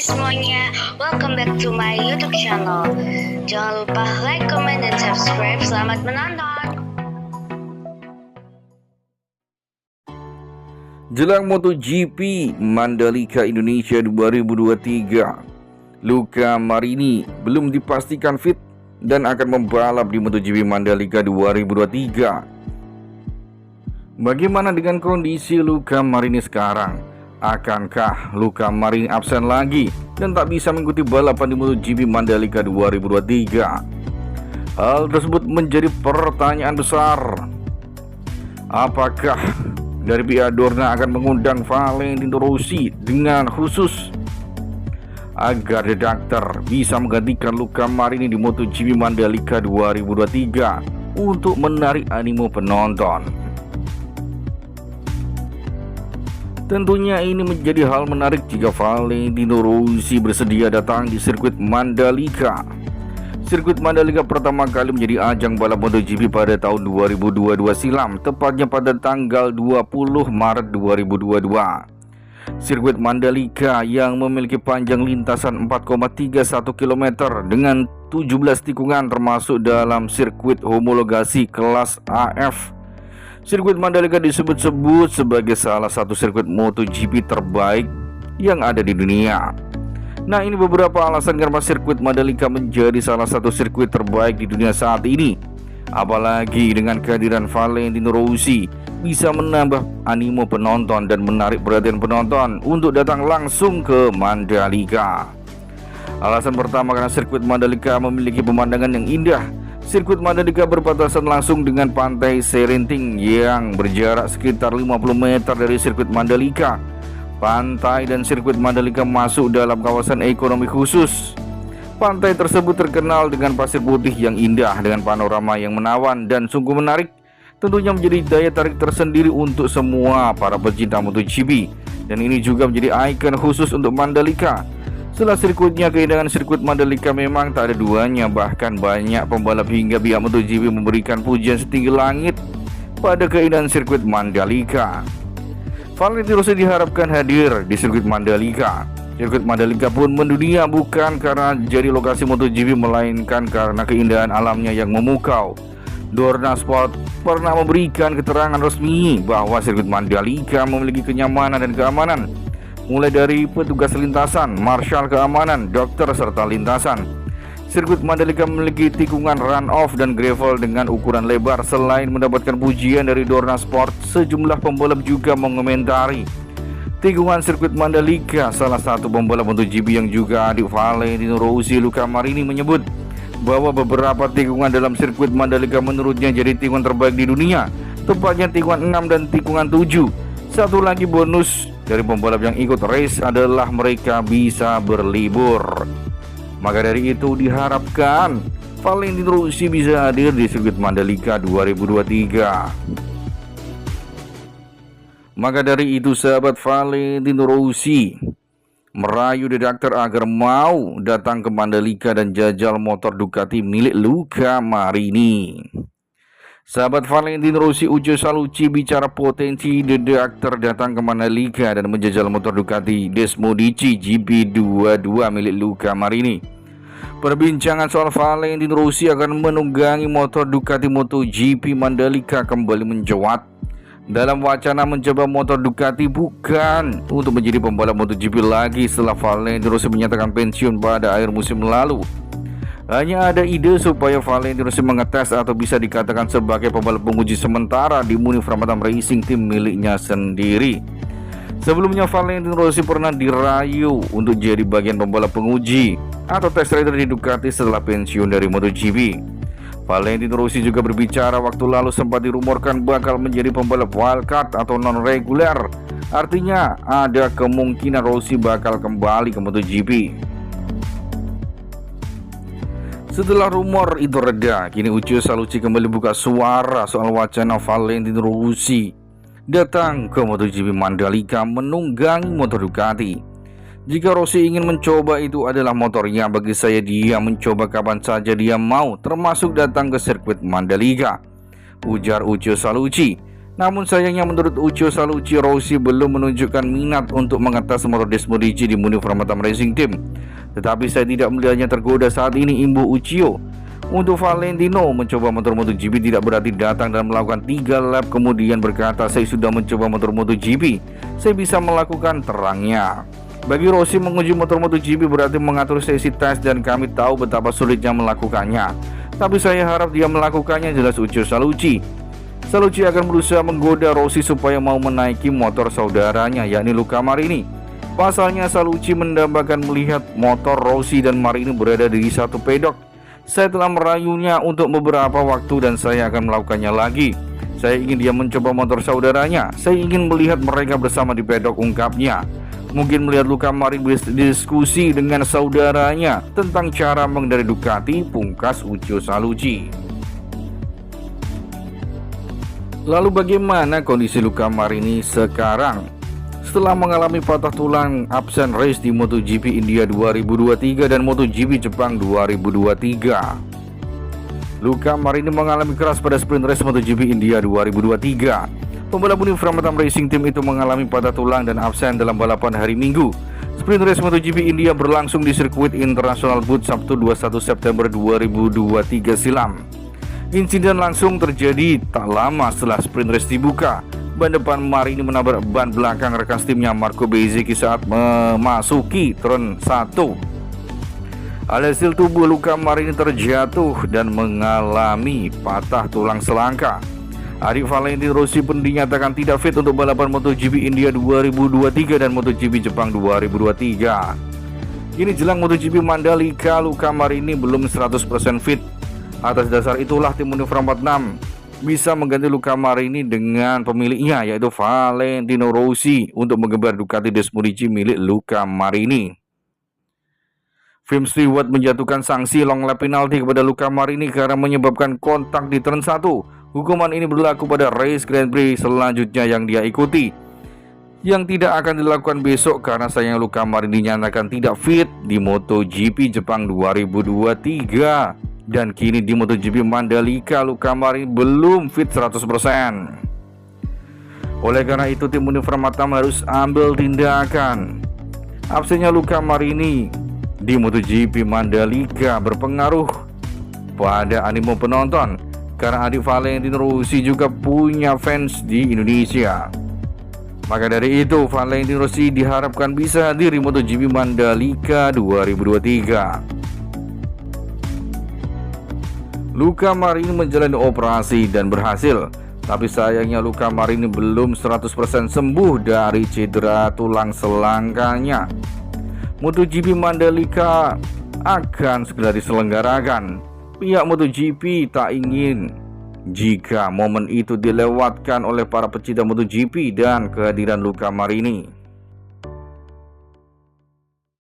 semuanya, welcome back to my YouTube channel. Jangan lupa like, comment, dan subscribe. Selamat menonton. Jelang MotoGP Mandalika Indonesia 2023, Luca Marini belum dipastikan fit dan akan membalap di MotoGP Mandalika 2023. Bagaimana dengan kondisi Luca Marini sekarang? Akankah Luca Marini absen lagi dan tak bisa mengikuti balapan di MotoGP Mandalika 2023? Hal tersebut menjadi pertanyaan besar. Apakah dari pihak Dorna akan mengundang Valentino Rossi dengan khusus agar The Doctor bisa menggantikan Luca Marini di MotoGP Mandalika 2023 untuk menarik animo penonton? Tentunya ini menjadi hal menarik jika Valentino Rossi bersedia datang di sirkuit Mandalika. Sirkuit Mandalika pertama kali menjadi ajang balap MotoGP pada tahun 2022 silam, tepatnya pada tanggal 20 Maret 2022. Sirkuit Mandalika yang memiliki panjang lintasan 4,31 km dengan 17 tikungan termasuk dalam sirkuit homologasi kelas AF. Sirkuit Mandalika disebut-sebut sebagai salah satu sirkuit MotoGP terbaik yang ada di dunia. Nah, ini beberapa alasan kenapa sirkuit Mandalika menjadi salah satu sirkuit terbaik di dunia saat ini. Apalagi dengan kehadiran Valentino Rossi bisa menambah animo penonton dan menarik perhatian penonton untuk datang langsung ke Mandalika. Alasan pertama, karena sirkuit Mandalika memiliki pemandangan yang indah. Sirkuit Mandalika berbatasan langsung dengan pantai Serenting yang berjarak sekitar 50 meter dari sirkuit Mandalika. Pantai dan sirkuit Mandalika masuk dalam kawasan ekonomi khusus. Pantai tersebut terkenal dengan pasir putih yang indah dengan panorama yang menawan dan sungguh menarik. Tentunya menjadi daya tarik tersendiri untuk semua para pecinta MotoGP. Dan ini juga menjadi ikon khusus untuk Mandalika. Setelah sirkuitnya, keindahan sirkuit Mandalika memang tak ada duanya. Bahkan banyak pembalap hingga pihak MotoGP memberikan pujian setinggi langit pada keindahan sirkuit Mandalika. Valentino Rossi diharapkan hadir di sirkuit Mandalika. Sirkuit Mandalika pun mendunia bukan karena jadi lokasi MotoGP, melainkan karena keindahan alamnya yang memukau. Dorna Sport pernah memberikan keterangan resmi bahwa sirkuit Mandalika memiliki kenyamanan dan keamanan, mulai dari petugas lintasan, marshal keamanan, dokter, serta lintasan. Sirkuit Mandalika memiliki tikungan run-off dan gravel dengan ukuran lebar. Selain mendapatkan pujian dari Dorna Sport, sejumlah pembalap juga mengomentari tikungan sirkuit Mandalika. Salah satu pembalap MotoGP yang juga adik Valentino Rossi, Luca Marini, menyebut bahwa beberapa tikungan dalam sirkuit Mandalika menurutnya jadi tikungan terbaik di dunia, tepatnya tikungan 6 dan tikungan 7. Satu lagi bonus dari pembalap yang ikut race adalah mereka bisa berlibur. Maka dari itu diharapkan Valentino Rossi bisa hadir di sirkuit Mandalika 2023. Maka dari itu sahabat, Valentino Rossi merayu The Doctor agar mau datang ke Mandalika dan jajal motor Ducati milik Luca Marini. Sahabat, Valentino Rossi Ujo Saluci bicara potensi The Doctor datang ke Mandalika dan menjajal motor Ducati Desmodici GP22 milik Luca Marini. Perbincangan soal Valentino Rossi akan menunggangi motor Ducati MotoGP Mandalika kembali mencuat. Dalam wacana mencoba motor Ducati bukan untuk menjadi pembalap MotoGP lagi setelah Valentino Rossi menyatakan pensiun pada akhir musim lalu. Hanya ada ide supaya Valentino Rossi mengetes atau bisa dikatakan sebagai pembalap penguji sementara di Munif Ramadan Racing, tim miliknya sendiri. Sebelumnya Valentino Rossi pernah dirayu untuk jadi bagian pembalap penguji atau test rider di Ducati setelah pensiun dari MotoGP. Valentino Rossi juga berbicara waktu lalu sempat dirumorkan bakal menjadi pembalap wildcard atau non-reguler. Artinya ada kemungkinan Rossi bakal kembali ke MotoGP. Setelah rumor itu reda, kini Ujo Saluci kembali buka suara soal wacana Valentino Rossi datang ke MotoGP Mandalika menunggangi motor Ducati. Jika Rossi ingin mencoba, itu adalah motornya. Bagi saya dia mencoba kapan saja dia mau, termasuk datang ke sirkuit Mandalika, ujar Ujo Saluci. Namun sayangnya menurut Ucho Salucci, Rossi belum menunjukkan minat untuk mengetes motor Desmodici di Munif Ramatam Racing Team. Tetapi saya tidak melihatnya tergoda saat ini, imbu Ucio. Untuk Valentino, mencoba motor MotoGP tidak berarti datang dan melakukan 3 lap kemudian berkata saya sudah mencoba motor MotoGP, saya bisa melakukan, terangnya. Bagi Rossi, menguji motor MotoGP berarti mengatur sesi tes dan kami tahu betapa sulitnya melakukannya. Tapi saya harap dia melakukannya, jelas Ucho Salucci. Salucci akan berusaha menggoda Rossi supaya mau menaiki motor saudaranya, yakni Luca Marini. Pasalnya Salucci mendambakan melihat motor Rossi dan Marini berada di satu pedok. Saya telah merayunya untuk beberapa waktu dan saya akan melakukannya lagi. Saya ingin dia mencoba motor saudaranya. Saya ingin melihat mereka bersama di pedok, ungkapnya. Mungkin melihat Luca Marini berdiskusi dengan saudaranya tentang cara mengendari Ducati, pungkas Ucho Salucci. Lalu bagaimana kondisi Luca Marini sekarang? Setelah mengalami patah tulang, absen race di MotoGP India 2023 dan MotoGP Jepang 2023. Luca Marini mengalami keras pada sprint race MotoGP India 2023. Pembalap Munif Ramatam Racing Team itu mengalami patah tulang dan absen dalam balapan hari Minggu. Sprint race MotoGP India berlangsung di sirkuit International Bud Sabtu 21 September 2023 silam. Insiden langsung terjadi tak lama setelah sprint race dibuka. Ban depan Marini menabrak ban belakang rekan timnya Marco Bezzecchi saat memasuki turn 1. Alhasil tubuh Luca Marini terjatuh dan mengalami patah tulang selangka. Adik Valentino Rossi pun dinyatakan tidak fit untuk balapan MotoGP India 2023 dan MotoGP Jepang 2023. Kini jelang MotoGP Mandalika, Luca Marini belum 100% fit. Atas dasar itulah tim Munif Rampat 6 bisa mengganti Luca Marini dengan pemiliknya, yaitu Valentino Rossi, untuk menggembar Ducati Desmodici milik Luca Marini. Film Stewart menjatuhkan sanksi long lap penalti kepada Luca Marini karena menyebabkan kontak di turn 1. Hukuman ini berlaku pada race Grand Prix selanjutnya yang dia ikuti, yang tidak akan dilakukan besok karena sayang Luca Marini dinyatakan tidak fit di MotoGP Jepang 2023. Dan kini di MotoGP Mandalika, Luca Marini belum fit 100%. Oleh karena itu tim Munif Ramatam harus ambil tindakan. Absennya Luca Marini di MotoGP Mandalika berpengaruh pada animo penonton, karena adik Valentino Rossi juga punya fans di Indonesia. Maka dari itu Valentino Rossi diharapkan bisa hadir di MotoGP Mandalika 2023. Luca Marini menjalani operasi dan berhasil, tapi sayangnya Luca Marini belum 100% sembuh dari cedera tulang selangkanya. MotoGP Mandalika akan segera diselenggarakan. Pihak MotoGP tak ingin jika momen itu dilewatkan oleh para pecinta MotoGP dan kehadiran Luca Marini.